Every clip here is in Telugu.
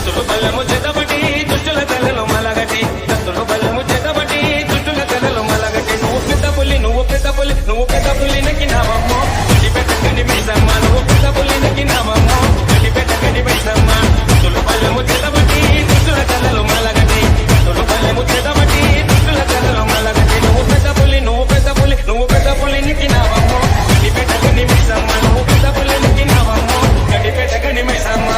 కత్తులు బల్లెము చేతబట్టి దుష్టుల తలలో మలగటి కత్తులు బల్లెము చేతబట్టి దుష్టుల తలలో మలగటి నువ్వు పెద్ద పులి నువ్వు పెద్ద పులి నువ్వు పెద్ద పులి నెక్కినావమ్మో గడిపెట్ట గడి మైసమ్మ నువ్వు పెద్ద పులి నెక్కినావమ్మో గడిపెట్ట గడి మైసమ్మ కత్తులు బల్లెము చేతబట్టి దుష్టుల తలలో మలగటి కత్తులు బల్లెము చేతబట్టి దుష్టుల తలలో మలగటి నువ్వు పెద్ద పులి నువ్వు పెద్ద పులి నువ్వు పెద్ద పులి నెక్కినావమ్మో గడిపెట్ట గడి మైసమ్మ నువ్వు పెద్ద పులి నెక్కినావమ్మో గడిపెట్ట గడి మైసమ్మ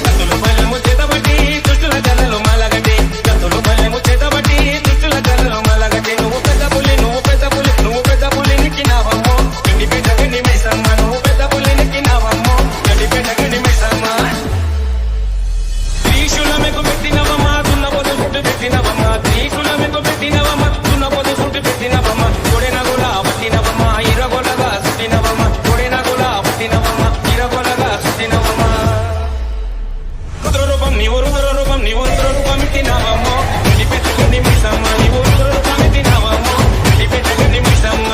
కత్తులు బల్లెము చేతబట్టి దుష్టుల తలలో మలగటి కత్తులు బల్లెము చేతబట్టి దుష్టుల తలలో మలగటి నువ్వు పెద్ద పులి నువ్వు పెద్ద పులి నువ్వు పెద్ద పులి నెక్కినావమ్మో గడిపెట్ట గడి మైసమ్మ నువ్వు పెద్ద పులి నెక్కినావమ్మో గడిపెట్ట గడి మైసమ్మ త్రిశూలమెకు పెట్టినవమ్మా దున్నపోతు సుట్టు పెట్టినవమ్మా త్రిశూలమెకు పెట్టినవమ్మా దున్నపోతు సుట్టు పెట్టినవమ్మా కొడెనగులా పట్టినవమ్మా ఇరగొలగా సుట్టినవమ్మా కొడెనగులా పట్టినవమ్మా ఇరగొలగా సుట్టినవమ్మా రుద్రరూపం నీవు రుద్రరూపం నీవు రుద్రరూపం ఇట్టినావమ్మో గడిపెట్ట గడి మైసమ్మ నీవు రుద్రరూపం ఇట్టినావమ్మో గడిపెట్ట గడి మైసమ్మ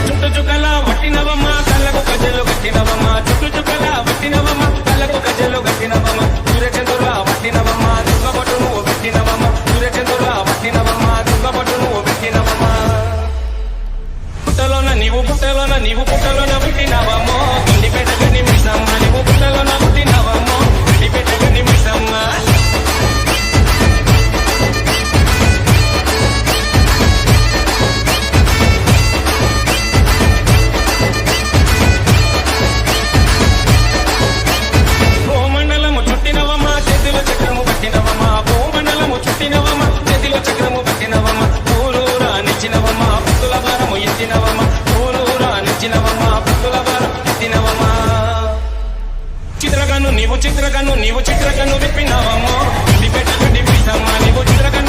చుట్టు చుక్కల వట్టినవమ్మ కళ్ళకు గజ్జలు కట్టినవమ్మ చుట్టు చుక్కల వట్టినవమ్మ కళ్ళకు గజ్జలు కట్టినవమ్మ సూర్యచంద్రుల వట్టినవమ్మ దుర్గపట్టు నువ్వు పెట్టినవమ్మ సూర్యచంద్రుల వట్టినవమ్మ దుర్గపట్టు నువ్వు పెట్టినవమ్మ పుట్టలోన నీవు పుట్టలోన పుట్టినవమ్మో గండిపేట గండి మైసమ్మ నీవు పుట్టలోన పుట్టినవమ్మో గండిపేట గండి మైసమ్మ భూమండలము చుట్టినవమ్మ చేతిలో చక్రము పట్టినవమ్మ భూమండలము చుట్టినవమ్మ చేతిలో చక్రము పట్టినవమ్మ పూలూరా నిచ్చినవమ్మ పుత్తుల భారము ఎత్తినవమ్మ పూలూరా నిచ్చినవమ్మ పుత్తుల భారం ఎత్తినవమ్మ చిత్రకన్ను నీవు చిత్రకన్ను విప్పినవమ్మో గండిపేట గండి మైసమ్మ నీవు చిత్రకన్ను